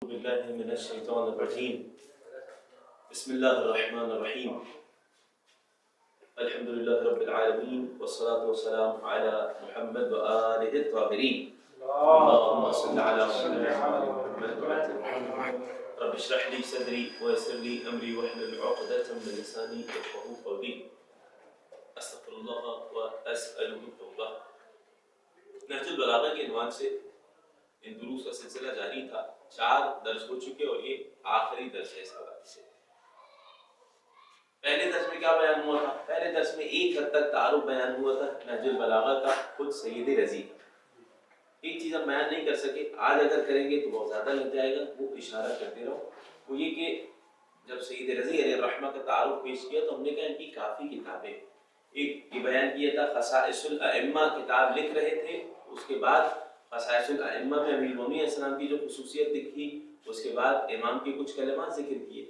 بالله من الشيطان الرجيم بسم الله الرحمن الرحيم الحمد لله رب العالمين والصلاة والسلام على محمد وآله الطاهرين اللهم صل على محمد وآل محمد رب اشرح لي صدري ويسر لي أمري واحلل عقدة من لساني يفقهوا قولي استغفر الله وأسأله التوبة. نهج البلاغہ کے عنوان سے ان دروس کا سلسلہ جاری تھا. 4 درس ہو چکے اور یہ آخری درس ہے اس حوالے سے. پہلے درس میں کیا بیان ہوا تھا؟ پہلے درس میں ایک حد تک تعارف بیان ہوا تھا نہج البلاغہ کا خود سید رضی کا. ایک چیز ہم بیان نہیں کر سکے، آج اگر کریں گے تو بہت زیادہ لگ جائے گا، وہ اشارہ کرتے رہو. وہ یہ کہ جب سید رضی علیہ الرحمہ کا تعارف پیش کیا تو ہم نے کہا ان کی کافی کتابیں. ایک یہ بیان کیا تھا خصائص الائمہ کتاب لکھ رہے تھے، اس کے بعد خصائص الائمہ میں امیر المومنین السلام کی جو خصوصیت لکھی، اس کے بعد امام کے کچھ کلمات ذکر کیے.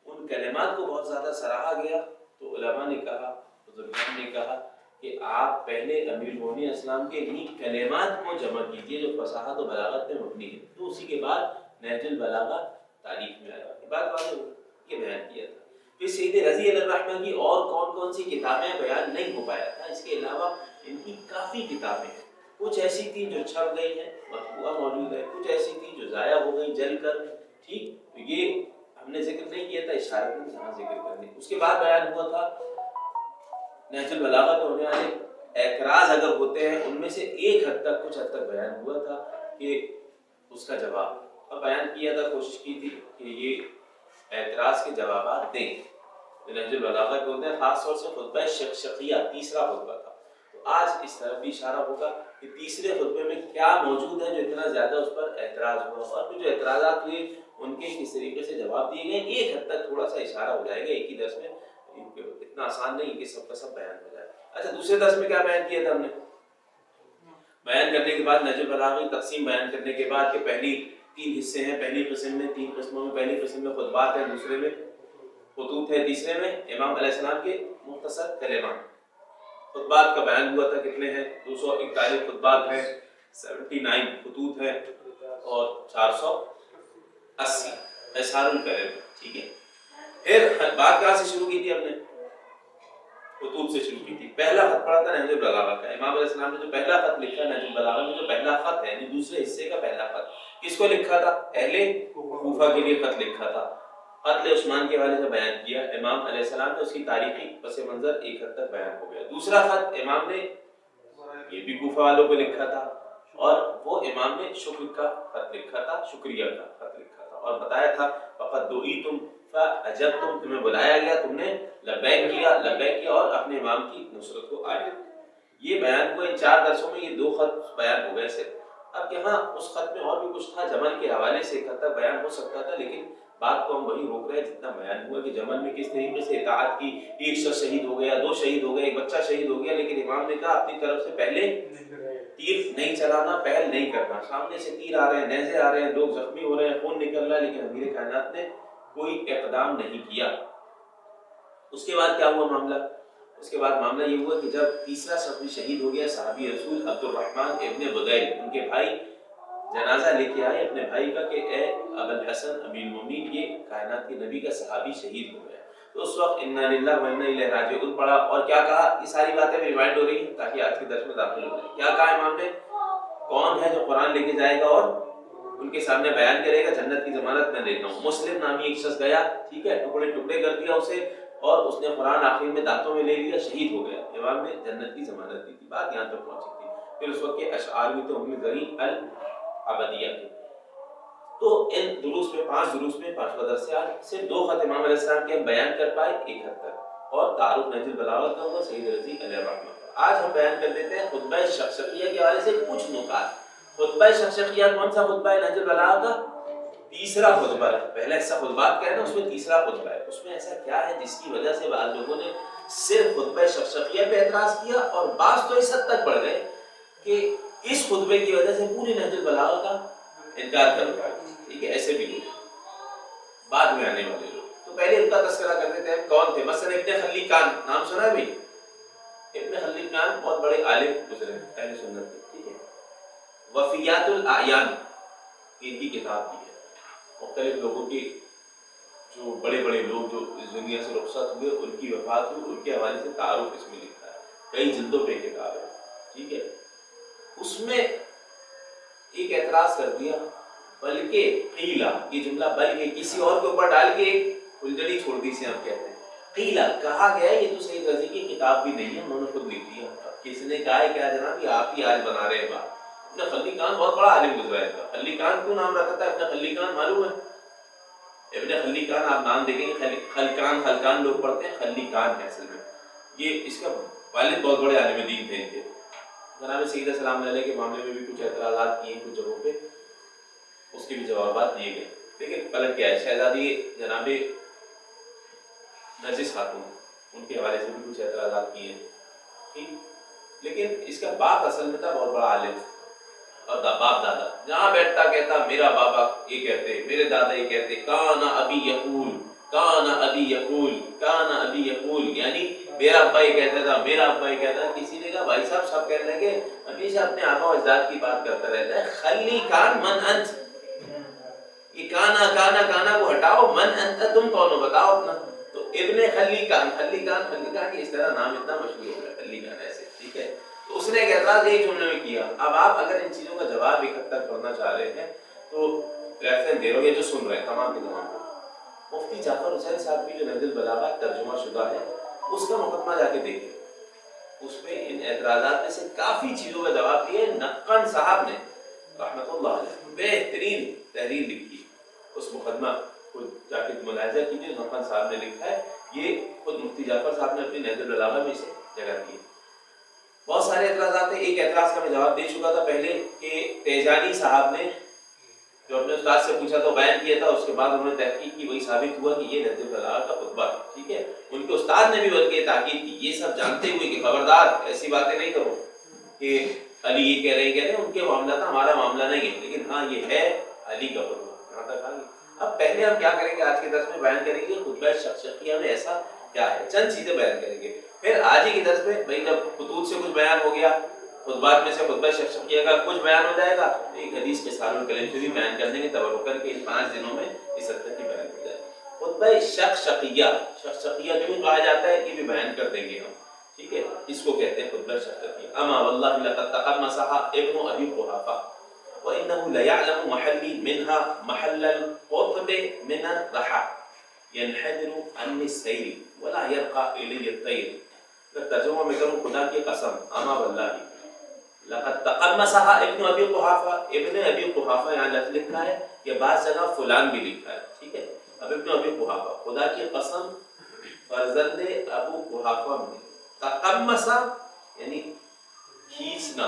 ان کلمات کو بہت زیادہ سراہا گیا تو علماء نے کہا، بزرگان نے کہا کہ آپ پہلے امیر المومنین السلام کے انہی کلمات کو جمع کیجئے جو فصاحت و بلاغت میں مبنی ہے، تو اسی کے بعد نہج البلاغہ تاریخ میں آیا. یہ بات واضح ہو، یہ بیان کیا تھا. پھر سید رضی علیہ الرحمہ کی اور کون کون سی کتابیں بیان نہیں ہو پایا تھا. اس کے علاوہ ان کی کافی کتابیں ہیں. کچھ ایسی تھیں جو چھپ گئی ہیں، مطبوعہ موجود ہے، کچھ ایسی تھیں جو ضائع ہو گئی جل کر. ٹھیک، تو یہ ہم نے ذکر نہیں کیا تھا، اشارہ میں جہاں ذکر کرنے. اس کے بعد بیان ہوا تھا نہج البلاغہ پہ ہونے والے اعتراض اگر ہوتے ہیں ان میں سے ایک حد تک کچھ حد تک بیان ہوا تھا کہ اس کا جواب اور بیان کیا تھا. کوشش کی تھی کہ یہ اعتراض کے جوابات دیں. نہج البلاغہ پہ ہوتے ہیں خاص طور سے خطبہ شقشقیہ، تیسرا خطبہ تھا. تو آج اس طرف بھی اشارہ ہوگا کہ تیسرے خطبے میں کیا موجود ہے جو اتنا زیادہ اس پر اعتراض ہوا، اور پھر جو اعتراضات ہوئے ان کے کس طریقے سے جواب دیے گئے. ایک حد تک تھوڑا سا اشارہ ہو جائے گا ایک ہی درس میں، اتنا آسان نہیں کہ سب کا سب بیان ہو جائے. اچھا، دوسرے درس میں کیا بیان کیا تھا ہم نے؟ بیان کرنے کے بعد نہج البلاغہ کی تقسیم بیان کرنے کے بعد کہ پہلی 3 حصے ہیں. پہلی قسم میں 3 قسموں میں، پہلی قسم میں خطبات ہیں، دوسرے میں خطوط ہے، تیسرے میں امام علیہ السلام کے مختصر کلمات. خطبات کا بیان ہوا تھا کتنے ہیں؟ 241 خطبات ہیں، 79 خطوط ہیں اور 480 اظہار الکلم. ٹھیک ہے. پھر بات کہاں سے شروع کی تھی ہم نے؟ خطوط سے شروع کی تھی. پہلا خط پڑھا تھا نہج البلاغہ کا. امام علیہ السلام نے جو پہلا خط لکھا نہج البلاغہ میں، جو پہلا خط ہے یعنی دوسرے حصے کا پہلا خط، کس کو لکھا تھا؟ اہل کوفہ کے لیے خط لکھا تھا. قتل عثمان کے حوالے سے بیان کیا. امام علیہ السلام نے اس کی تاریخی پس منظر ایک حد تک بیان ہو گیا. دوسرا خط امام نے یہ بھی کوفہ والوں کو لکھا تھا، اور وہ امام نے شکر کا خط لکھا تھا، شکریہ کا خط لکھا تھا، اور بتایا تھا فقط دعیتم فاجبتم، تمہیں بلایا گیا، تم نے لبیک کیا، لبیک کیا اور اپنے امام کی نصرت کو آئے. یہ بیان ہوا. ان 4 درسوں میں یہ 2 خط بیان ہو گئے سے. اب یہاں اس خط میں اور بھی کچھ تھا، جمل کے حوالے سے ایک حد تک بیان ہو سکتا تھا، لیکن بات کو ہم وہی روک رہے ہیں جتنا بیان ہوا کہ جمل میں کس طریقے سے اطاعت کی. 1 شخص شہید ہو گیا، 2 شہید ہو گئے، ایک بچہ شہید ہو گیا، لیکن امام نے کہا اپنی طرف سے پہلے تیر نہیں چلانا، پہل نہیں کرنا. سامنے سے تیر آ رہے ہیں، نیزے آ رہے ہیں، لوگ زخمی ہو رہے ہیں، خون نکل رہا ہے، لیکن امیر کائنات نے کوئی اقدام نہیں کیا. اس کے بعد کیا ہوا معاملہ؟ اس کے بعد معاملہ یہ ہوا کہ جب تیسرا شخص بھی شہید ہو گیا، صحابی رسول عبد الرحمن ابن بدیل، ان کے بھائی جنازہ لے کے آئے اپنے بھائی کا کہ اے ابو الحسن امیر المومنین، یہ کائنات کے نبی کا صحابی شہید ہو گیا. تو اس وقت انا للہ و انا الیہ راجعون پڑھا، اور کیا کہا؟ یہ ساری باتیں ریمائنڈ ہو رہی ہیں تاکہ آج کے درس میں داخل ہو جائے. کیا کہا امام نے؟ کون ہے جو قرآن لے کے جائے گا اور ان کے سامنے بیان کرے گا جنت کی ضمانت میں دیتا ہوں. مسلم نامی ایک شخص گیا، ٹھیک ہے، ٹکڑے ٹکڑے کر دیا اسے، اور اس نے قرآن آخر میں دانتوں میں لے لیا، شہید ہو گیا. امام نے جنت کی ضمانت دی تھی. بات یہاں تک پہنچی تھی. پھر اس وقت کے اشعار بھی تو ہمیں ذریع العبدیہ کے. تو ان دروس میں 5 دروس میں 5واں درس سے آج صرف 2 خط امام علیہ السلام کے ہم بیان کر پائے ایک حد تک، اور تعارف نہج البلاغہ کا ہوا سید رضی علیہ الرحمہ. آج ہم بیان کر دیتے ہیں خطبہ شقشقیہ کے حوالے سے کچھ نکات. خطبہ شقشقیہ کون سا خطبہ ہے نہج البلاغہ کا؟ تیسرا خطبہ ہے. پہلا حصہ خطبات کا ہے نا، اس میں تیسرا خطبہ ہے. اس میں ایسا کیا ہے جس کی وجہ سے بعض لوگوں نے صرف خطبہ شقشقیہ پہ اعتراض کیا، اور بعض تو اس حد تک بڑھ گئے کہ اس خطبے کی وجہ سے پوری نہج البلاغہ کا انکار کر رہا ہے. ٹھیک ہے، ایسے بھی لوگ بعد میں آنے والے لوگ. تو پہلے ان کا تذکرہ کر دیتے ہیں کون تھے. مثلا ابن خلیقان، نام سنا ہے بھائی؟ ابن خلیقان بہت بڑے عالم گزرے اہل سنت کے. ٹھیک ہے. وفیات الاعیان ان کی کتاب بھی ہے. مختلف لوگوں کی جو بڑے بڑے لوگ جو اس دنیا سے رخصت ہوئے ان کی وفات ہوئی، ان کے حوالے سے تعارف اس میں لکھا ہے، کئی جلدوں پہ کتاب ہے، ٹھیک ہے. اس میں ایک اعتراض کر دیا، بلکہ قیلا، یہ جملہ بلکہ کسی اور کے اوپر ڈال کے ایک الجھڑی چھوڑ دی سے ہم کہتے ہیں. قیلا کہا گیا یہ تو سید رضی کی کتاب بھی نہیں ہے، انہوں نے خود لکھ دیا. کس نے کہا ہے کیا جناب یہ آپ ہی آج بنا رہے ہیں بات. ابن خلی خان بہت بڑا عالم گزرا ہے. خلی خان کیوں نام رکھا تھا ابن خلی خان معلوم ہے؟ ابن خلی خان آپ نام دیکھیں گے، خلقان لوگ پڑھتے ہیں، خلی خان ہے اصل میں. یہ اس کا والد بہت بڑے عالم دین تھے ان کے. جناب سیدہ سلام علیہ کے معاملے میں بھی کچھ اعتراضات کیے کچھ جگہوں پہ، اس کے بھی جوابات دیے گئے. لیکن پلٹ کیا ہے، شہزادی جناب نرجس خاتون ان کے حوالے سے بھی کچھ اعتراضات کیے ہیں، ٹھیک. لیکن اس کا باپ اصل میں تھا بہت بڑا عالم، اور باپ دادا جہاں بیٹھتا کہتا میرا بابا یہ کہتے، میرے دادا یہ کہتے، کانا ابی یقول، کانا ابی یقول، کانا ابی یقول، یعنی میرا ابا یہ کہتا تھا، میرا ابا یہ کہتا. کسی نے کہا بھائی صاحب سب کہنے لگے ہمیشہ اپنے آبا و اجداد کی بات کرتا رہتا ہے. خلی کان من انت، یہ کانا کانا کانا کو ہٹاؤ، من انت تم کون ہو بتاؤ اپنا. تو ابن خلی کان، خلی کان خلی کان اس طرح نام اتنا مشہور ہو گیا خلی کان ایسے، ٹھیک ہے. تو اس نے ایک اعتراض ایک جملے میں کیا. اب آپ اگر ان چیزوں کا جواب اکٹھا کرنا چاہ رہے ہیں تو ریفرنس دے رہے ہو، یہ جو سن رہے ہیں تمام کے تمام کو، مفتی جعفر حسین صاحب کی جو نہج البلاغہ ترجمہ شدہ ہے اس کا مقدمہ جا کے دیکھیں. اس میں ان اعتراضات میں سے کافی چیزوں کا جواب دیا ہے. نقن صاحب نے رحمۃ اللہ علیہ بہترین تحریر لکھی. اس مقدمہ کو جا کے ملاحظہ کیجیے، نقن صاحب نے لکھا ہے. یہ خود مفتی جعفر صاحب نے اپنی نہج البلاغہ میں سے جگہ دی. بہت سارے اعتراضات ہیں. ایک اعتراض کا میں جواب دے چکا تھا پہلے کہ تیجانی صاحب نے جو اپنے استاد سے پوچھا تھا بیان کیا تھا، اس کے بعد انہوں نے تحقیق کی، وہی ثابت ہوا کہ یہ نہج البلاغہ کا خطبہ ہے، ٹھیک ہے. ان کے استاد نے بھی بلکہ تاکید کی، یہ سب جانتے ہوئے کہ خبردار ایسی باتیں نہیں کرو کہ علی یہ کہہ رہے ہیں ان کے معاملہ تھا، ہمارا معاملہ نہیں ہے، لیکن ہاں یہ ہے علی کا خطبہ. یہاں تک آ گئی. اب پہلے ہم کیا کریں گے، آج کے درس میں بیان کریں گے خطبہ شخصیہ میں ایسا کیا ہے، چند چیزیں بیان کریں گے. پھر آج ہی کے درس میں بھائی جب خطوط سے کچھ بیان ہو گیا، خطبات میں سے خطبہ شخصیہ کا کچھ بیان ہو جائے گا، ایک حدیث کے سال الکلم سے بھی بیان کر دیں گے تبرکن کے. ان 5 دنوں میں اس حد تک کی بیان ہو جائے گا. خطبہ شخصیہ کیوں کہا جاتا ہے یہ بھی بیان کر دیں گے ہم، ٹھیک ہے. اس کو کہتے ہیں خطبہ شخصیہ. اما واللہ لقد تقمصها ابن ابی قحافہ وانه ليعلم محلی منها محل القطب من الرحى ينحدر عني السيل ولا يرقى الي الطير. ترجمہ میں کروں، خدا کی قسم، اما واللہ لقد تقمصها ابن ابی قحافہ. ابن ابی قحافہ یہاں لفظ لکھا ہے، یہ بعض جگہ فلان بھی لکھا ہے، ٹھیک ہے. اب ابن ابی قحافہ، خدا کی قسم فرزند ابو قحافہ میں تقمصا یعنی کھینچنا،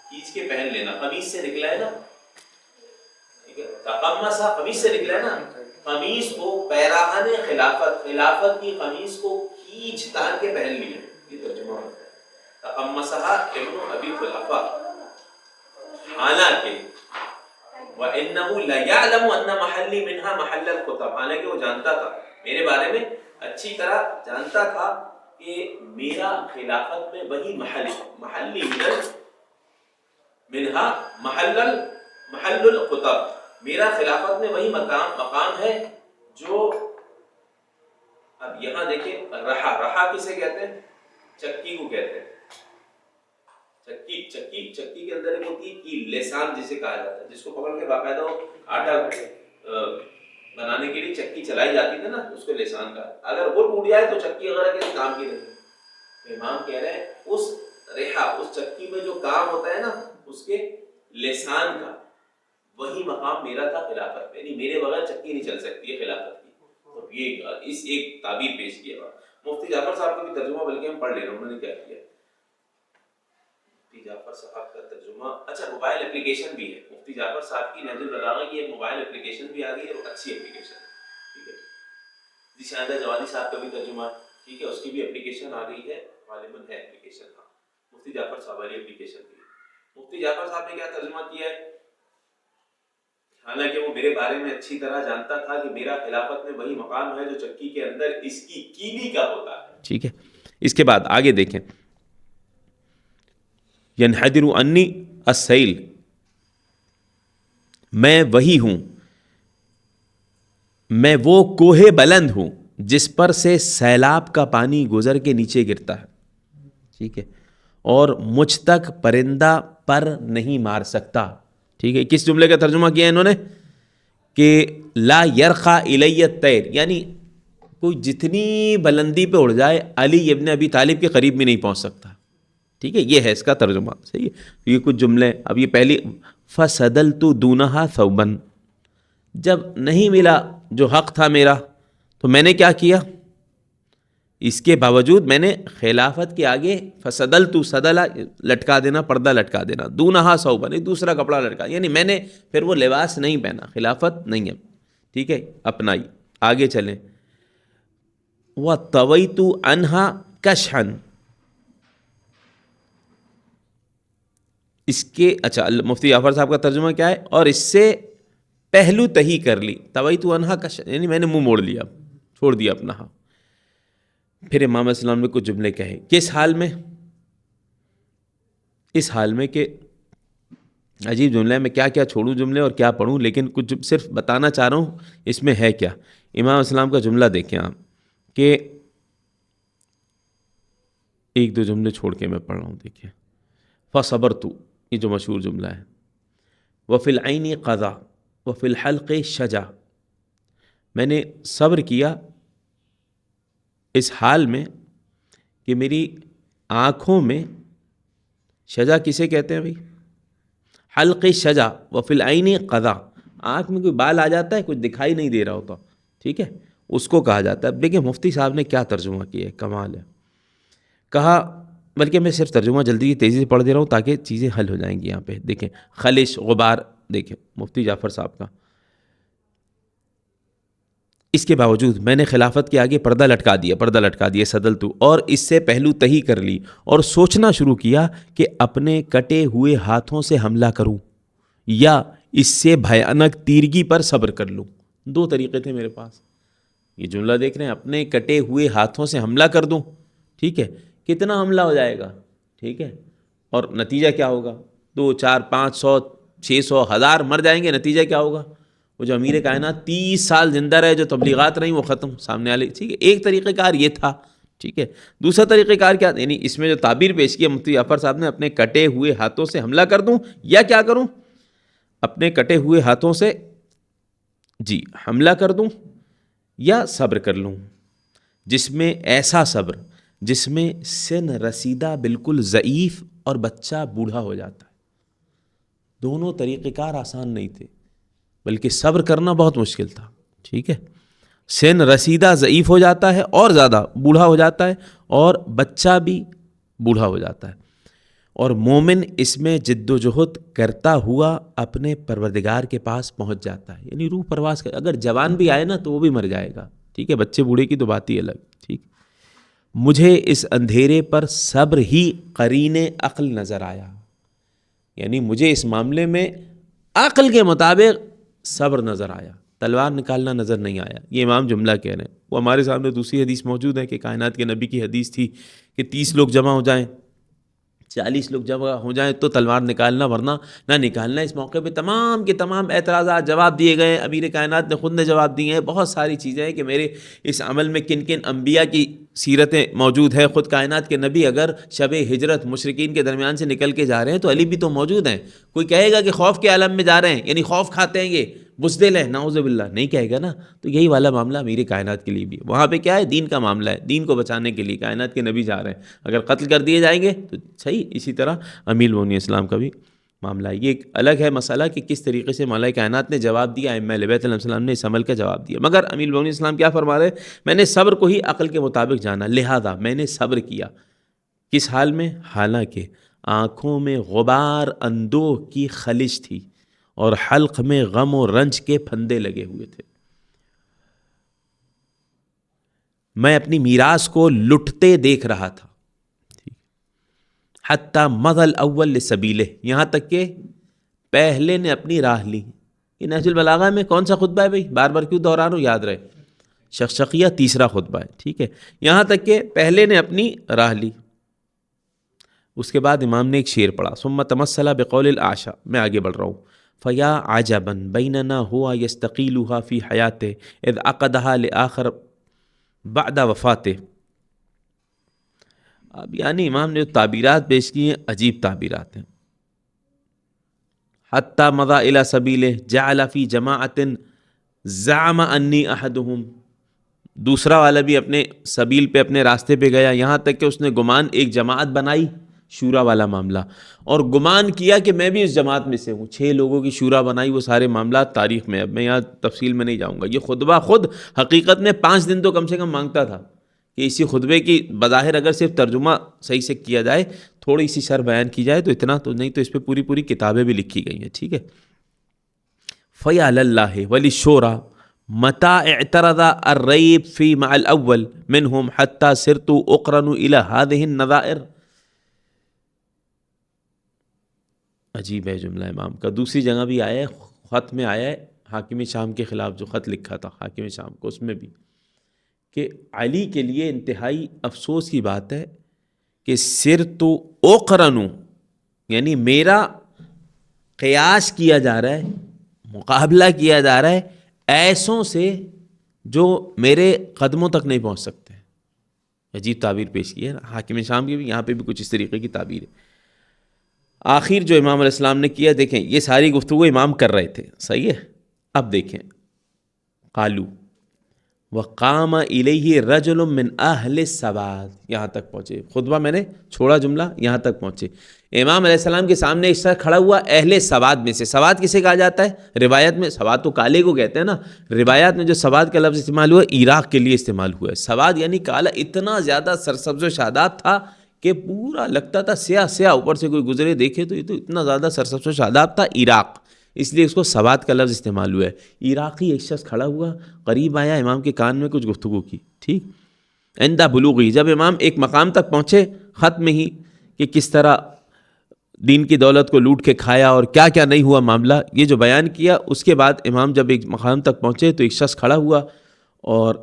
کھینچ کے پہن لینا، قمیص سے نکلا ہے نا، ٹھیک ہے. تقمصا قمیص سے نکلا ہے نا، قمیص کو پیراہن خلافت کی قمیص کو کھینچ تان کے پہن لیا، یہ ترجمہ ہے. تقمصها ابن ابی قحافہ حالانکہ وَإِنَّهُ لَيَعْلَمُ أَنَّ مَحَلِّي مِنْهَا مَحَلَّ الْخُطَبِ، حالانکہ وہ جانتا تھا، میرے بارے میں اچھی طرح جانتا تھا کہ میرا خلافت میں وہی محل ہے. محلی منہا محل الخطب، میرا خلافت میں وہی مقام ہے جو، اب یہاں دیکھیں رہا کسے کہتے ہیں، چکی کو کہتے ہیں. چکی کے اندر ایک ہوتی ہے کی لسان جسے کہا جاتا ہے، جس کو پکڑ کے باقاعدہ آٹا بنانے کے لیے چکی چلائی جاتی تھی نا، اس کو لسان کا. اگر وہ ٹوٹ جائے تو چکی وغیرہ کے کام کی نہیں. امام کہہ رہے ہیں اس ریحا، اس چکی میں جو کام ہوتا ہے نا اس کے لسان کا، وہی مقام میرا تھا خلافت میں، یعنی میرے بغیر چکی نہیں چل سکتی ہے خلافت کی. تو یہ اس ایک تعبیر پیش کیا. مفتی جعفر صاحب کا بھی ترجمہ بلکہ ہم پڑھ لے رہے ہیں، انہوں نے کیا کیا. مفتی جعفر صاحب کا ترجمہ، اچھا موبائل اپلیکیشن بھی ہے. مفتی جعفر صاحب کی نہج البلاغہ کی ایک موبائل اپلیکیشن بھی آ گئی ہے، اور اچھی اپلیکیشن ہے، ٹھیک ہے. جی شاہدہ جوادی صاحب کا بھی ترجمہ ہے، ٹھیک ہے، اس کی بھی اپلیکیشن آ گئی ہے، غالباً ہے اپلیکیشن. ہاں مفتی جعفر صاحب والی اپلیکیشن بھی ہے. مفتی جعفر صاحب نے کیا ترجمہ کیا ہے، حالانکہ وہ میرے بارے میں اچھی طرح جانتا تھا کہ میرا خلافت میں وہی مقام ہے جو چکی کے اندر اس کی کیلی کا ہوتا ہے، ٹھیک ہے. اس کے بعد آگے دیکھیں، ینحدر عنی السیل، میں وہی ہوں میں وہ کوہ بلند ہوں جس پر سے سیلاب کا پانی گزر کے نیچے گرتا ہے، ٹھیک ہے، اور مجھ تک پرندہ پر نہیں مار سکتا، ٹھیک ہے۔ کس جملے کا ترجمہ کیا انہوں نے کہ لا یرخا الی الطیر، یعنی کوئی جتنی بلندی پہ اڑ جائے علی ابن ابی طالب کے قریب بھی نہیں پہنچ سکتا، ٹھیک ہے، یہ ہے اس کا ترجمہ، صحیح ہے۔ یہ کچھ جملے، اب یہ پہلی فَسَدَلْتُ دُونَهَا ثَوْبًا، جب نہیں ملا جو حق تھا میرا تو میں نے کیا کیا، اس کے باوجود میں نے خلافت کے آگے فَسَدَلْتُ، سدلا لٹکا دینا، پردہ لٹکا دینا، دُونَهَا ثَوْبًا ایک دوسرا کپڑا لٹکا، یعنی میں نے پھر وہ لباس نہیں پہنا، خلافت نہیں ہے، ٹھیک ہے، اپنائی۔ آگے چلیں، وَطَوَيْتُ عَنْهَا كَشْحًا، اس کے اچھا مفتی جعفر صاحب کا ترجمہ کیا ہے، اور اس سے پہلو تہی کر لی، طویت عنہا کشحً، یعنی میں نے منہ موڑ لیا، چھوڑ دیا اپنا۔ پھر امام علیہ السلام نے کچھ جملے کہے، کس حال میں، اس حال میں کہ عجیب جملہ ہے، میں کیا کیا چھوڑوں جملے اور کیا پڑھوں، لیکن کچھ صرف بتانا چاہ رہا ہوں اس میں ہے کیا۔ امام علیہ السلام کا جملہ دیکھیں آپ، کہ ایک دو جملے چھوڑ کے میں پڑھ رہا ہوں، دیکھیں، فَصَبَرْتُ، یہ جو مشہور جملہ ہے، وَفِي الْعَيْنِ قَضَى وَفِي الْحَلْقِ شَجَا، میں نے صبر کیا اس حال میں کہ میری آنکھوں میں، شجا کسے کہتے ہیں بھائی، حلق شجا، وفی العین قضا، آنکھ میں کوئی بال آ جاتا ہے، کچھ دکھائی نہیں دے رہا ہوتا، ٹھیک ہے، اس کو کہا جاتا ہے۔ دیکھیں مفتی صاحب نے کیا ترجمہ کیا ہے، کمال ہے، کہا، بلکہ میں صرف ترجمہ جلدی تیزی سے پڑھ دے رہا ہوں تاکہ چیزیں حل ہو جائیں گی یہاں پہ۔ دیکھیں خلش، غبار، دیکھیں مفتی جعفر صاحب کا، اس کے باوجود میں نے خلافت کے آگے پردہ لٹکا دیا سدلتو، اور اس سے پہلو تہی کر لی اور سوچنا شروع کیا کہ اپنے کٹے ہوئے ہاتھوں سے حملہ کروں یا اس سے بھیانک تیرگی پر صبر کر لوں۔ دو طریقے تھے میرے پاس، یہ جملہ دیکھ رہے ہیں، اپنے کٹے ہوئے ہاتھوں سے حملہ کر دوں، ٹھیک ہے، کتنا حملہ ہو جائے گا، ٹھیک ہے، اور نتیجہ کیا ہوگا، 2 4 500 600 1000 مر جائیں گے، نتیجہ کیا ہوگا، وہ جو امیر کائنات 30 سال زندہ رہے، جو تبلیغات رہیں وہ ختم سامنے والے، ٹھیک ہے، ایک طریقہ کار یہ تھا، ٹھیک ہے۔ دوسرا طریقہ کار کیا، یعنی اس میں جو تعبیر پیش کی مفتی جعفر صاحب نے، اپنے کٹے ہوئے ہاتھوں سے حملہ کر دوں یا کیا کروں، اپنے کٹے ہوئے ہاتھوں سے جی حملہ کر دوں یا صبر کر لوں، جس میں ایسا صبر جس میں سن رسیدہ بالکل ضعیف اور بچہ بوڑھا ہو جاتا ہے۔ دونوں طریقہ کار آسان نہیں تھے، بلکہ صبر کرنا بہت مشکل تھا، ٹھیک ہے، سن رسیدہ ضعیف ہو جاتا ہے اور زیادہ بوڑھا ہو جاتا ہے، اور بچہ بھی بوڑھا ہو جاتا ہے، اور مومن اس میں جد و جہد کرتا ہوا اپنے پروردگار کے پاس پہنچ جاتا ہے، یعنی روح پرواز کر، اگر جوان بھی آئے نا تو وہ بھی مر جائے گا، ٹھیک ہے، بچے بوڑھے کی تو بات ہی الگ، ٹھیک۔ مجھے اس اندھیرے پر صبر ہی قرین عقل نظر آیا، یعنی مجھے اس معاملے میں عقل کے مطابق صبر نظر آیا، تلوار نکالنا نظر نہیں آیا۔ یہ امام جملہ کہہ رہے ہیں، وہ ہمارے سامنے دوسری حدیث موجود ہے کہ کائنات کے نبی کی حدیث تھی کہ 30 لوگ جمع ہو جائیں، 40 لوگ جمع ہو جائیں تو تلوار نکالنا، ورنہ نہ نکالنا۔ اس موقع پہ تمام کے تمام اعتراضات جواب دیے گئے، امیر کائنات نے خود نے جواب دیے ہیں، بہت ساری چیزیں ہیں کہ میرے اس عمل میں کن کن انبیاء کی سیرتیں موجود ہیں، خود کائنات کے نبی اگر شب ہجرت مشرکین کے درمیان سے نکل کے جا رہے ہیں تو علی بھی تو موجود ہیں۔ کوئی کہے گا کہ خوف کے عالم میں جا رہے ہیں یعنی خوف کھاتے ہیں، یہ بزدل ہیں، نعوذ باللہ، نہیں کہے گا نا۔ تو یہی والا معاملہ میری کائنات کے لیے بھی، وہاں پہ کیا ہے، دین کا معاملہ ہے، دین کو بچانے کے لیے کائنات کے نبی جا رہے ہیں، اگر قتل کر دیے جائیں گے تو صحیح۔ اسی طرح امیر المومنین اسلام کا بھی معاملہ ہے۔ یہ ایک الگ ہے مسئلہ کہ کس طریقے سے مولا کائنات نے جواب دیا، ائمہ اہل بیت علیہ السلام نے اس عمل کا جواب دیا، مگر امیر المومنین اسلام کیا فرما رہے، میں نے صبر کو ہی عقل کے مطابق جانا، لہذا میں نے صبر کیا، کس حال میں، حالانکہ آنکھوں میں غبار اندوہ کی خلش تھی اور حلق میں غم و رنج کے پھندے لگے ہوئے تھے۔ میں اپنی میراث کو لٹتے دیکھ رہا تھا، حتی مضى الاول لسبیلہ، یہاں تک کہ پہلے نے اپنی راہ لی۔ یہ نہج البلاغہ میں کون سا خطبہ ہے بھائی، بار بار کیوں دہرا رہا ہوں، یاد رہے، شقشقیہ تیسرا خطبہ ہے، ٹھیک ہے، یہاں تک کہ پہلے نے اپنی راہ لی۔ اس کے بعد امام نے ایک شعر پڑھا، ثم تمثل بقول الاعشى، میں آگے بڑھ رہا ہوں، فیا عجبا بیننا ہوا یستقیلها فی حیاتہ اذ عقدها لآخر بعد وفاتہ. اب یعنی امام نے جو تعبیرات پیش کی ہیں عجیب تعبیرات ہیں. حتی مضى الی سبیلہ جعل فی جماعت زعم انی احدهم. دوسرا والا بھی اپنے سبیل پہ اپنے راستے پہ گیا، یہاں تک کہ اس نے گمان ایک جماعت بنائی، شورا والا معاملہ، اور گمان کیا کہ میں بھی اس جماعت میں سے ہوں. 6 لوگوں کی شورا بنائی، وہ سارے معاملات تاریخ میں، اب میں یہاں تفصیل میں نہیں جاؤں گا. یہ خطبہ خود حقیقت میں 5 دن تو کم سے کم مانگتا تھا کہ اسی خطبے کی بظاہر اگر صرف ترجمہ صحیح سے کیا جائے، تھوڑی سی شرح بیان کی جائے تو اتنا تو نہیں، تو اس پہ پوری کتابیں بھی لکھی گئی ہیں. ٹھیک ہے. فَيَا لَلَّهِ وَلِلشُّورَى مَتَى اعْتَرَضَ الرَّيْبُ فِي مَعَ الْأَوَّلِ مِنْهُمْ حَتَّى صِرْتُ أُقْرَنُ إِلَى هَذِهِ النَّظَائِرِ. عجیب ہے جملہ امام کا. دوسری جگہ بھی آیا ہے، خط میں آیا ہے حاکم شام کے خلاف جو خط لکھا تھا حاکم شام کو، اس میں بھی کہ علی کے لیے انتہائی افسوس کی بات ہے کہ صرت اقرن، یعنی میرا قیاس کیا جا رہا ہے، مقابلہ کیا جا رہا ہے ایسوں سے جو میرے قدموں تک نہیں پہنچ سکتے. عجیب تعبیر پیش کی ہے حاکم شام کی بھی، یہاں پہ بھی کچھ اس طریقے کی تعبیر ہے. آخر جو امام علیہ السلام نے کیا، دیکھیں یہ ساری گفتگو امام کر رہے تھے، صحیح ہے. اب دیکھیں قالو وقام الیہ رجل من اہل السواد، یہاں تک پہنچے. خطبہ میں نے چھوڑا جملہ، یہاں تک پہنچے. امام علیہ السلام کے سامنے ایک شخص کھڑا ہوا اہل سواد میں سے. سواد کسے کہا جاتا ہے روایت میں؟ سواد تو کالے کو کہتے ہیں نا. روایات میں جو سواد کا لفظ استعمال ہوا عراق کے لیے استعمال ہوا ہے. سواد یعنی کالا، اتنا زیادہ سرسبز و شاداب تھا کہ پورا لگتا تھا سیاہ سیاہ، اوپر سے کوئی گزرے دیکھے تو یہ تو اتنا زیادہ سرسبز و شاداب تھا. عراق، اس لیے اس کو سواد کا لفظ استعمال ہوا ہے. عراقی ایک شخص کھڑا ہوا، قریب آیا، امام کے کان میں کچھ گفتگو کی. ٹھیک. عند بلوغی، جب امام ایک مقام تک پہنچے خط میں ہی کہ کس طرح دین کی دولت کو لوٹ کے کھایا اور کیا کیا نہیں ہوا معاملہ، یہ جو بیان کیا، اس کے بعد امام جب ایک مقام تک پہنچے تو ایک شخص کھڑا ہوا اور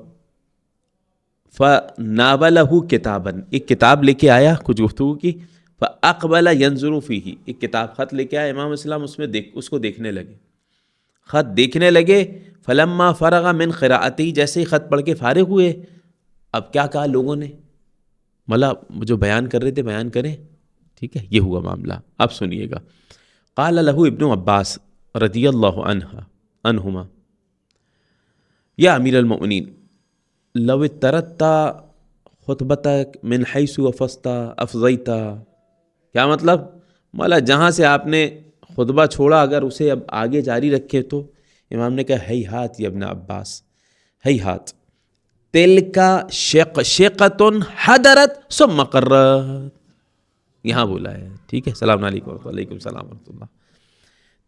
فَنَاوَلَهُ كِتَابًا، ایک کتاب لے کے آیا کچھ گفتگو کی. فَأَقْبَلَ يَنْظُرُ فِيهِ، ایک کتاب خط لے کے آیا امام اسلام، اس میں اس کو دیکھنے لگے، خط دیکھنے لگے. فَلَمَّا فَرَغَ مِنْ قِرَاءَتِهِ، جیسے ہی خط پڑھ کے فارغ ہوئے، اب کیا کہا لوگوں نے، مطلب جو بیان کر رہے تھے بیان کریں. ٹھیک ہے، یہ ہوا معاملہ. اب سنیے گا. قال له ابن عباس رضی اللہ عنہما یا امیر المؤمنین لو اتردت خطبتک من حیث وفست افضیت. کیا مطلب؟ مولا جہاں سے آپ نے خطبہ چھوڑا اگر اسے اب آگے جاری رکھے تو. امام نے کہا ہیہات یا ابن عباس، ہیہات، تلکا شقشقۃ حضرت ثم قرت، یہاں بولا ہے. ٹھیک ہے، السلام علیکم وعلیکم السلام ورحمۃ اللہ.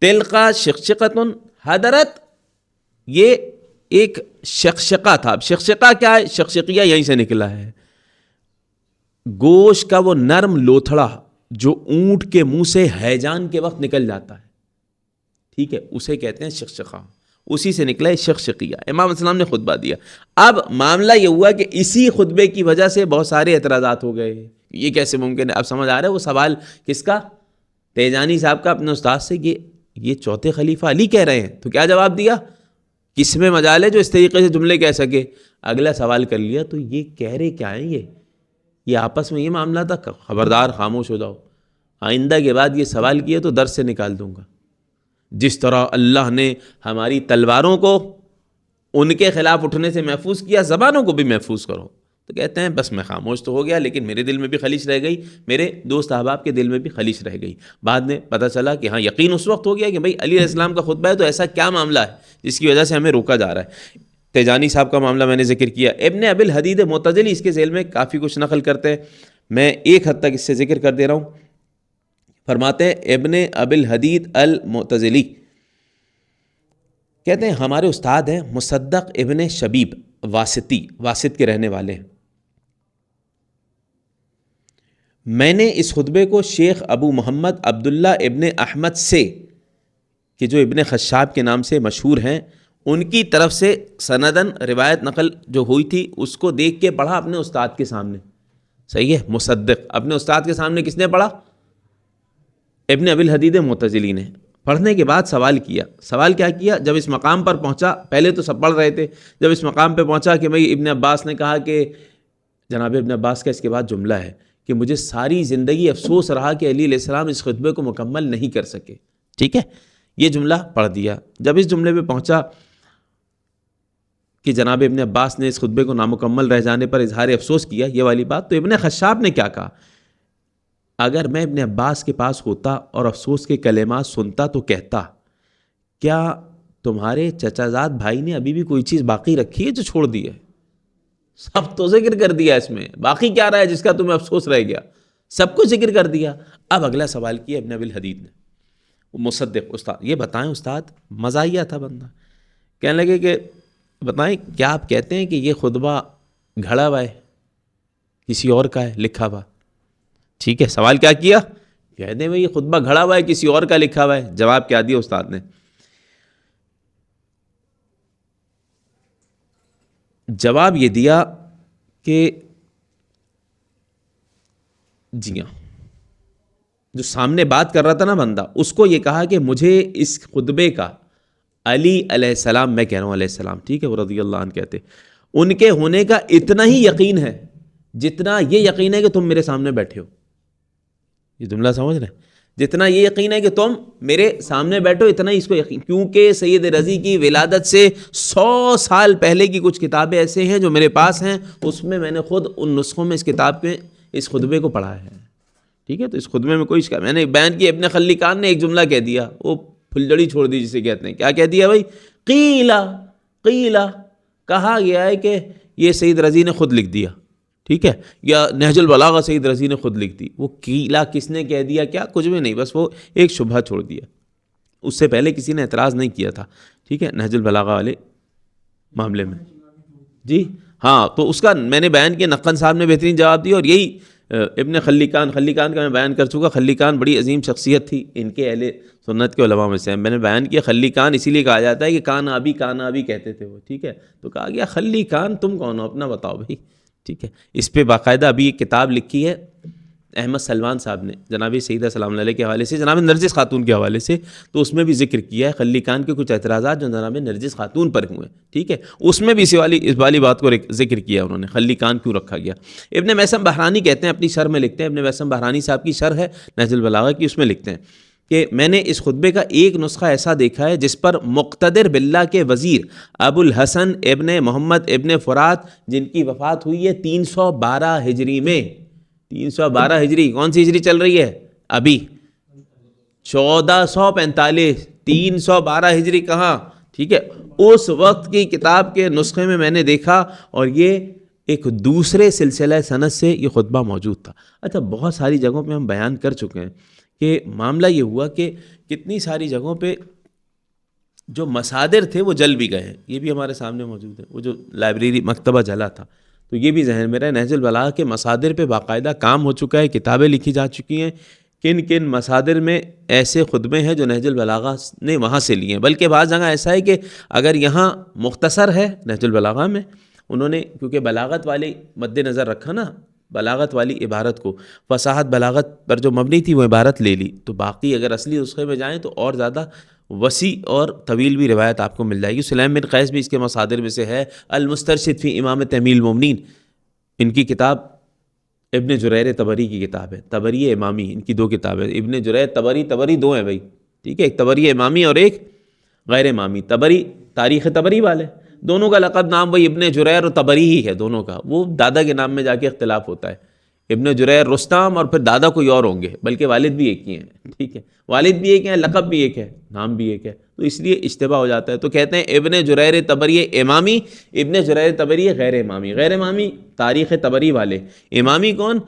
تلقا شقشقۃ حضرت، یہ ایک شقشقہ تھا. اب شقشقہ کیا ہے؟ شقشقیہ یہیں سے نکلا ہے، گوشت کا وہ نرم لوتھڑا جو اونٹ کے منہ سے ہیجان کے وقت نکل جاتا ہے. ٹھیک ہے، اسے کہتے ہیں شقشقہ، اسی سے نکلا ہے شقشقیہ. امام السلام نے خطبہ دیا. اب معاملہ یہ ہوا کہ اسی خطبے کی وجہ سے بہت سارے اعتراضات ہو گئے. یہ کیسے ممکن ہے؟ اب سمجھ آ رہا ہے وہ سوال کس کا؟ تیجانی صاحب کا اپنے استاد سے. یہ چوتھے خلیفہ علی کہہ رہے ہیں. تو کیا جواب دیا؟ کس میں مجال ہے جو اس طریقے سے جملے کہہ سکے؟ اگلا سوال کر لیا. تو یہ کہہ رہے کیا ہیں؟ یہ آپس میں یہ معاملہ تھا. خبردار خاموش ہو جاؤ، آئندہ کے بعد یہ سوال کیے تو درس سے نکال دوں گا. جس طرح اللہ نے ہماری تلواروں کو ان کے خلاف اٹھنے سے محفوظ کیا، زبانوں کو بھی محفوظ کرو. تو کہتے ہیں بس میں خاموش تو ہو گیا، لیکن میرے دل میں بھی خلیش رہ گئی، میرے دوست احباب کے دل میں بھی خلیش رہ گئی. بعد میں پتہ چلا کہ ہاں یقین اس وقت ہو گیا کہ بھائی علی علیہ السلام کا خطبہ ہے تو ایسا کیا معاملہ ہے جس کی وجہ سے ہمیں روکا جا رہا ہے. تیجانی صاحب کا معاملہ میں نے ذکر کیا. ابن ابی الحدید معتزلی اس کے ذیل میں کافی کچھ نقل کرتے ہیں، میں ایک حد تک اس سے ذکر کر دے رہا ہوں. فرماتے ہیں ابن ابی الحدید المعتزلی کہتے ہیں ہمارے استاد ہیں مصدق ابن شبیب واسطی، واسط کے رہنے والے ہیں. میں نے اس خطبے کو شیخ ابو محمد عبداللہ ابن احمد سے، کہ جو ابن خشاب کے نام سے مشہور ہیں، ان کی طرف سے سندن روایت نقل جو ہوئی تھی اس کو دیکھ کے پڑھا اپنے استاد کے سامنے. صحیح ہے، مصدق اپنے استاد کے سامنے کس نے پڑھا؟ ابن ابی الحدید معتزلی نے. پڑھنے کے بعد سوال کیا. سوال کیا کیا؟ جب اس مقام پر پہنچا، پہلے تو سب پڑھ رہے تھے، جب اس مقام پہ پہنچا کہ بھئی ابن عباس نے کہا کہ جناب ابن عباس کا اس کے بعد جملہ ہے کہ مجھے ساری زندگی افسوس رہا کہ علی علیہ السلام اس خطبے کو مکمل نہیں کر سکے. ٹھیک ہے، یہ جملہ پڑھ دیا. جب اس جملے پہ پہنچا کہ جناب ابن عباس نے اس خطبے کو نامکمل رہ جانے پر اظہار افسوس کیا، یہ والی بات، تو ابن خشاب نے کیا کہا؟ اگر میں ابن عباس کے پاس ہوتا اور افسوس کے کلمات سنتا تو کہتا کیا تمہارے چچا زاد بھائی نے ابھی بھی کوئی چیز باقی رکھی ہے جو چھوڑ دی ہے؟ سب تو ذکر کر دیا اس میں، باقی کیا رہا ہے جس کا تمہیں افسوس رہ گیا؟ سب کچھ ذکر کر دیا. اب اگلا سوال کیا ابن ابی الحدید نے، مصدق استاد، یہ بتائیں استاد، مزاحیہ تھا بندہ، کہنے لگے کہ بتائیں کیا آپ کہتے ہیں کہ یہ خطبہ گھڑا ہوا ہے، کسی اور کا ہے، لکھا ہوا؟ ٹھیک ہے، سوال کیا کیا؟ کہتے ہیں یہ خطبہ گھڑا ہوا ہے، کسی اور کا لکھا ہوا ہے. جواب کیا دیا استاد نے؟ جواب یہ دیا کہ جی ہاں، جو سامنے بات کر رہا تھا نا بندہ، اس کو یہ کہا کہ مجھے اس خطبے کا علی علیہ السلام، میں کہہ رہا ہوں علیہ السلام، ٹھیک ہے، وہ رضی اللہ عنہ کہتے، ان کے ہونے کا اتنا ہی یقین ہے جتنا یہ یقین ہے کہ تم میرے سامنے بیٹھے ہو. یہ جملہ سمجھ رہے ہیں؟ جتنا یہ یقین ہے کہ تم میرے سامنے بیٹھو، اتنا ہی اس کو یقین، کیونکہ سید رضی کی ولادت سے 100 سال پہلے کی کچھ کتابیں ایسے ہیں جو میرے پاس ہیں، اس میں میں نے خود ان نسخوں میں اس کتاب کے اس خطبے کو پڑھا ہے. ٹھیک ہے، تو اس خطبے میں کوئی میں نے بیان کیا. ابن خلیقان نے ایک جملہ کہہ دیا، وہ پھلجڑی چھوڑ دی جسے کہتے ہیں. کیا کہہ دیا بھائی؟ قیلا کہا گیا ہے کہ یہ سید رضی نے خود لکھ دیا. ٹھیک ہے، یا نہج البلاغہ سید رضی نے خود لکھ دی. وہ قیلا کس نے کہہ دیا؟ کیا کچھ بھی نہیں، بس وہ ایک شبہہ چھوڑ دیا. اس سے پہلے کسی نے اعتراض نہیں کیا تھا. ٹھیک ہے، نہج البلاغہ والے معاملے میں. جی ہاں، تو اس کا میں نے بیان کیا، نقن صاحب نے بہترین جواب دیا. اور یہی ابن خلیقان کا میں بیان کر چکا. خلیقان بڑی عظیم شخصیت تھی ان کے اہل سنت کے علماء میں سے. میں نے بیان کیا خلیقان اسی لیے کہا جاتا ہے کہ کان آبی کہتے تھے وہ. ٹھیک ہے، تو کہا گیا خلیقان تم کون ہو، اپنا بتاؤ بھائی. ٹھیک ہے، اس پہ باقاعدہ ابھی ایک کتاب لکھی ہے احمد سلمان صاحب نے جناب سیدہ سلام علیہ کے حوالے سے، جناب نرجس خاتون کے حوالے سے. تو اس میں بھی ذکر کیا ہے خلیقان کے کچھ اعتراضات جو جناب نرجس خاتون پر ہوئے. ٹھیک ہے، اس میں بھی اس والی بات کو ذکر کیا انہوں نے، خلیقان کیوں رکھا گیا. ابن میثم بحرانی کہتے ہیں، اپنی شرح میں لکھتے ہیں، ابن میثم بحرانی صاحب کی شرح ہے نہج البلاغہ کی، اس میں لکھتے ہیں کہ میں نے اس خطبے کا ایک نسخہ ایسا دیکھا ہے جس پر مقتدر باللہ کے وزیر ابو الحسن ابن محمد ابن فرات، جن کی وفات ہوئی ہے 312 ہجری میں. 312 ہجری، کون سی ہجری چل رہی ہے ابھی؟ 1445. 312 ہجری کہاں؟ ٹھیک ہے، اس وقت کی کتاب کے نسخے میں نے دیکھا، اور یہ ایک دوسرے سلسلہ سند سے یہ خطبہ موجود تھا. اچھا، بہت ساری جگہوں پہ ہم بیان کر چکے ہیں کہ معاملہ یہ ہوا کہ کتنی ساری جگہوں پہ جو مصادر تھے وہ جل بھی گئے ہیں. یہ بھی ہمارے سامنے موجود ہے، وہ جو لائبریری مکتبہ جلا تھا، تو یہ بھی ذہن میں رہے. نہج البلاغہ کے مصادر پہ باقاعدہ کام ہو چکا ہے، کتابیں لکھی جا چکی ہیں. کن مصادر میں ایسے خطبے ہیں جو نہج البلاغہ نے وہاں سے لیے ہیں. بلکہ بعض جگہ ایسا ہے کہ اگر یہاں مختصر ہے نہج البلاغہ میں، انہوں نے کیونکہ بلاغت والی مد نظر رکھا نا، بلاغت والی عبارت کو، فصاحت بلاغت پر جو مبنی تھی وہ عبارت لے لی. تو باقی اگر اصلی نسخے میں جائیں تو اور زیادہ وسیع اور طویل بھی روایت آپ کو مل جائے گی. سلیم بن قیس بھی اس کے مصادر میں سے ہے. المسترشد فی امامۃ امیل المومنین، ان کی کتاب ابن جریر طبری کی کتاب ہے، طبری امامی، ان کی 2 کتابیں، ابن جریر طبری 2 ہیں بھائی. ٹھیک ہے، ایک طبری امامی اور ایک غیر امامی. طبری تاریخ طبری والے، دونوں کا لقب نام وہی ابن جریر اور طبری ہی ہے دونوں کا. وہ دادا کے نام میں جا کے اختلاف ہوتا ہے، ابن جریر رستم اور پھر دادا کوئی اور ہوں گے، بلکہ والد بھی ایک ہی ہیں. ٹھیک ہے، والد بھی ایک ہیں، لقب بھی ایک ہے، نام بھی ایک ہے، تو اس لیے اشتباہ ہو جاتا ہے. تو کہتے ہیں ابن جریر طبری امامی، ابن جریر طبری غیر امامی. غیر امامی تاریخ طبری والے، امامی کون؟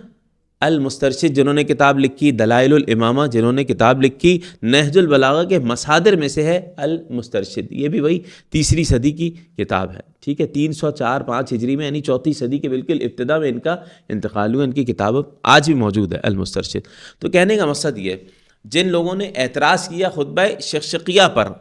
المسترشد جنہوں نے کتاب لکھی، دلائل الامامہ جنہوں نے کتاب لکھی، نہج البلاغہ کے مصادر میں سے ہے المسترشد. یہ بھی وہی 3 صدی کی کتاب ہے. ٹھیک ہے، 304-5 ہجری میں، یعنی 4 صدی کے بالکل ابتدا میں ان کا انتقال ہوا. ان کی کتاب آج بھی موجود ہے المسترشد. تو کہنے کا مقصد یہ ہے، جن لوگوں نے اعتراض کیا خطبہ شقشقیہ پر،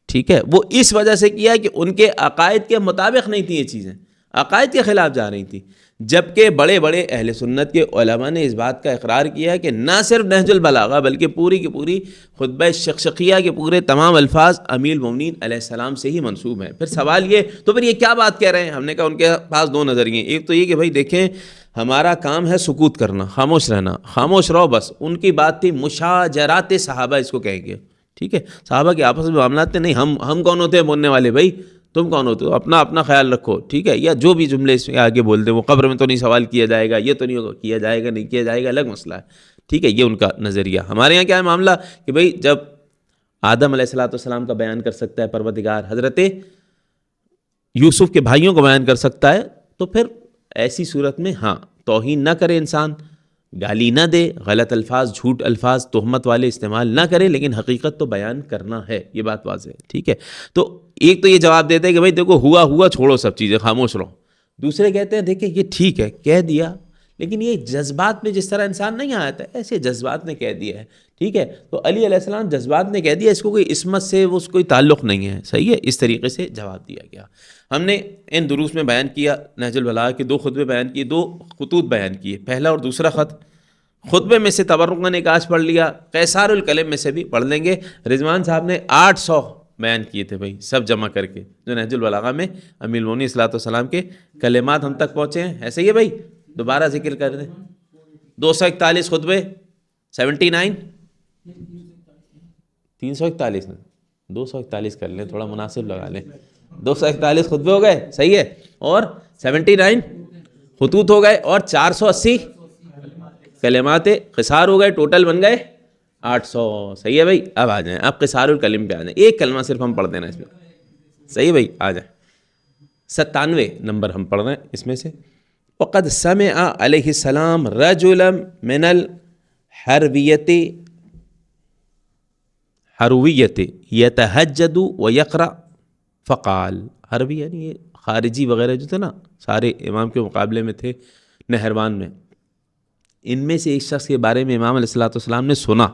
ٹھیک ہے، وہ اس وجہ سے کیا کہ ان کے عقائد کے مطابق نہیں تھی یہ چیزیں، عقائد کے خلاف جا رہی تھی. جبکہ بڑے بڑے اہل سنت کے علماء نے اس بات کا اقرار کیا ہے کہ نہ صرف نہج البلاغہ بلکہ پوری کی پوری خطبہ شقشقیہ کے پورے تمام الفاظ امیر المومنین علیہ السلام سے ہی منسوب ہیں۔ پھر سوال یہ، تو پھر یہ کیا بات کہہ رہے ہیں؟ ہم نے کہا ان کے پاس دو نظریے، ایک تو یہ کہ بھائی دیکھیں ہمارا کام ہے سکوت کرنا، خاموش رہنا، خاموش رہو بس۔ ان کی بات تھی مشاجرات صحابہ اس کو کہیں گے، ٹھیک ہے، صحابہ کے آپس میں معاملات تھے، نہیں ہم کون ہوتے ہیں بولنے والے، بھائی تم کون ہوتے ہو، اپنا اپنا خیال رکھو، ٹھیک ہے، یا جو بھی جملے اس میں آگے بول دیں، وہ قبر میں تو نہیں سوال کیا جائے گا، یہ تو نہیں کیا جائے گا، نہیں کیا جائے گا، الگ مسئلہ ہے، ٹھیک ہے، یہ ان کا نظریہ۔ ہمارے یہاں کیا ہے معاملہ کہ بھائی جب آدم علیہ السلام کا بیان کر سکتا ہے پروردگار، حضرت یوسف کے بھائیوں کو بیان کر سکتا ہے، تو پھر ایسی صورت میں ہاں توہین نہ کرے انسان، گالی نہ دے، غلط الفاظ، جھوٹ الفاظ، تہمت والے استعمال نہ کرے، لیکن حقیقت تو بیان کرنا ہے، یہ بات واضح ہے، ٹھیک ہے۔ تو ایک تو یہ جواب دیتے ہیں کہ بھائی دیکھو ہوا چھوڑو سب چیزیں، خاموش رہو۔ دوسرے کہتے ہیں دیکھیں یہ ٹھیک ہے کہہ دیا، لیکن یہ جذبات میں جس طرح انسان نہیں آتا ہے ایسے جذبات نے کہہ دیا ہے، ٹھیک ہے، تو علی علیہ السلام جذبات نے کہہ دیا، اس کو کوئی عصمت سے وہ کوئی تعلق نہیں ہے، صحیح ہے، اس طریقے سے جواب دیا گیا۔ ہم نے ان دروس میں بیان کیا، نہج البلاغہ کے 2 خطبے بیان کیے، 2 خطوط بیان کیے، پہلا اور دوسرا خط۔ خطبے میں سے تبرکاً ایک آج پڑھ لیا، قیصار الکلم میں سے بھی پڑھ لیں گے۔ رضوان صاحب نے 800 بیان کیے تھے بھائی، سب جمع کر کے، جو نہج البلاغہ میں امیر المومنین صلی اللہ علیہ وسلم کے کلمات ہم تک پہنچے ہیں، ایسے ہی ہے بھائی، دوبارہ ذکر کر دیں۔ 241 خطبے، 79 341 241 کر لیں، تھوڑا مناسب لگا لیں، 241 خطبے ہو گئے، صحیح ہے، اور 79 خطوط ہو گئے، اور 480 کلمات قصار ہو گئے، ٹوٹل بن گئے 800، صحیح ہے بھائی۔ اب آ جائیں، اب قصار الکلم پہ آ جائیں، ایک کلمہ صرف ہم پڑھ دینا اس میں، صحیح ہے بھائی، آ جائیں۔ 97 نمبر ہم پڑھ رہے ہیں اس میں سے۔ وقد سمع علیہ السلام رجلا من الحرویت یتہجد ویقرأ فقال، حروی یعنی یہ خارجی وغیرہ جو تھے نا، سارے امام کے مقابلے میں تھے نہروان میں، ان میں سے ایک شخص کے بارے میں امام علیہ السلام نے سنا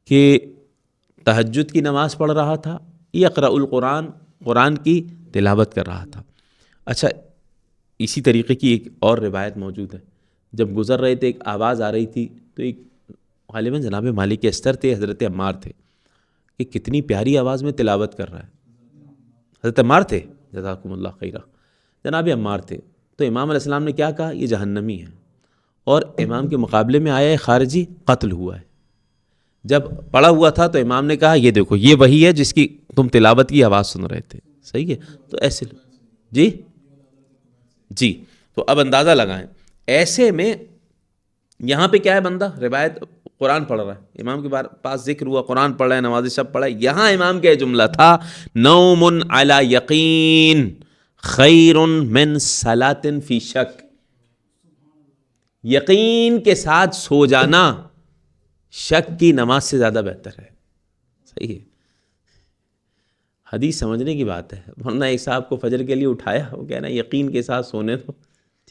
کہ تہجد کی نماز پڑھ رہا تھا، یقرأ القرآن، قرآن کی تلاوت کر رہا تھا۔ اچھا، اسی طریقے کی ایک اور روایت موجود ہے، جب گزر رہے تھے ایک آواز آ رہی تھی، تو ایک غالباً جناب مالک استر تھے، حضرت عمار تھے، کہ کتنی پیاری آواز میں تلاوت کر رہا ہے، حضرت عمار تھے، جزاکم اللہ خیرہ، جناب عمار تھے۔ تو امام علیہ السلام نے کیا کہا، یہ جہنمی ہے، اور امام کے مقابلے میں آیا ہے خارجی، قتل ہوا ہے۔ جب پڑھا ہوا تھا تو امام نے کہا یہ دیکھو یہ وہی ہے جس کی تم تلاوت کی آواز سن رہے تھے، صحیح ہے، تو ایسے جی تو اب اندازہ لگائیں، ایسے میں یہاں پہ کیا ہے، بندہ روایت قرآن پڑھ رہا ہے، امام کے پاس ذکر ہوا، قرآن پڑھ رہا ہے، نماز شب پڑھ رہا ہے، یہاں امام کا جملہ تھا نوم علی یقین خیر من صلاۃ فی شک، یقین کے ساتھ سو جانا شک کی نماز سے زیادہ بہتر ہے، صحیح ہے، حدیث سمجھنے کی بات ہے، ورنہ ایک صاحب کو فجر کے لیے اٹھایا، وہ کہنا یقین کے ساتھ سونے تو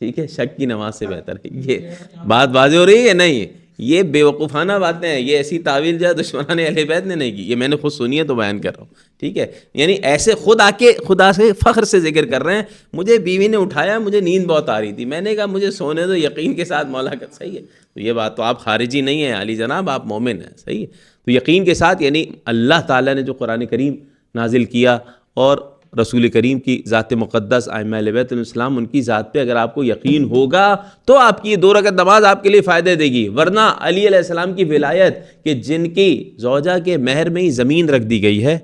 ٹھیک ہے، شک کی نماز سے بہتر ہے، یہ بات واضح ہو رہی ہے نہیں، یہ بیوقوفانہ باتیں ہیں، یہ ایسی تعویل جو دشمنان اہل بیت نے نہیں کی، یہ میں نے خود سنی ہے تو بیان کر رہا ہوں، ٹھیک ہے، یعنی ایسے خود آ کے خدا سے فخر سے ذکر کر رہے ہیں، مجھے بیوی نے اٹھایا، مجھے نیند بہت آ رہی تھی، میں نے کہا مجھے سونے دو، یقین کے ساتھ مولا کا، صحیح ہے، تو یہ بات تو آپ خارجی نہیں ہیں علی جناب، آپ مومن ہیں، صحیح ہے، تو یقین کے ساتھ یعنی اللہ تعالیٰ نے جو قرآن کریم نازل کیا اور رسول کریم کی ذات مقدس ائمہ اہل بیت علیہ السلام، ان کی ذات پہ اگر آپ کو یقین ہوگا تو آپ کی یہ 2 رکعت نماز آپ کے لیے فائدہ دے گی، ورنہ علی علیہ السلام کی ولایت کہ جن کی زوجہ کے مہر میں ہی زمین رکھ دی گئی ہے،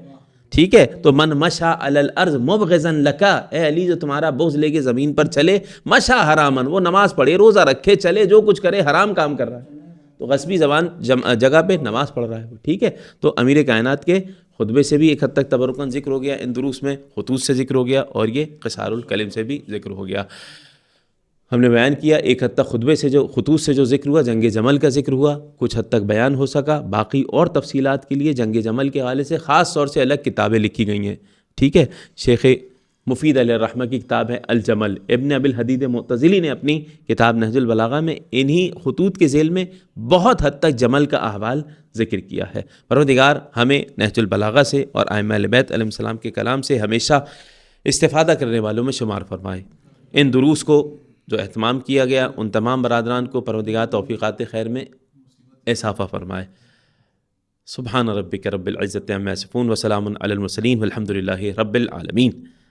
ٹھیک ہے، تو من مشى علی الارض مبغضا لک، اے علی جو تمہارا بغض لے کے زمین پر چلے، مشى حراما، وہ نماز پڑھے، روزہ رکھے، چلے، جو کچھ کرے حرام کام کر رہا ہے، تو غصبی جگہ پہ نماز پڑھ رہا ہے، ٹھیک ہے، تو امیر کائنات کے خطبے سے بھی ایک حد تک تبرکاً ذکر ہو گیا، ان دروس میں خطوط سے ذکر ہو گیا، اور یہ قصار الکلم سے بھی ذکر ہو گیا۔ ہم نے بیان کیا ایک حد تک خطبے سے جو خطوط سے جو ذکر ہوا، جنگ جمل کا ذکر ہوا، کچھ حد تک بیان ہو سکا، باقی اور تفصیلات کے لیے جنگ جمل کے حوالے سے خاص طور سے الگ کتابیں لکھی گئی ہیں، ٹھیک ہے، شیخ مفید علیہ الرحمہ کی کتاب ہے الجمل، ابن ابی الحدید معتزلی نے اپنی کتاب نہج البلاغہ میں انہی خطوط کے ذیل میں بہت حد تک جمل کا احوال ذکر کیا ہے۔ پروردگار ہمیں نہج البلاغہ سے اور ائمہ اہل بیت علیہ السلام کے کلام سے ہمیشہ استفادہ کرنے والوں میں شمار فرمائے۔ ان دروس کو جو اہتمام کیا گیا ان تمام برادران کو پروردگار توفیقات خیر میں اضافہ فرمائے۔ سبحان ربک رب العزت عما یصفون وسلام علی المرسلین والحمد للہ رب العالمین۔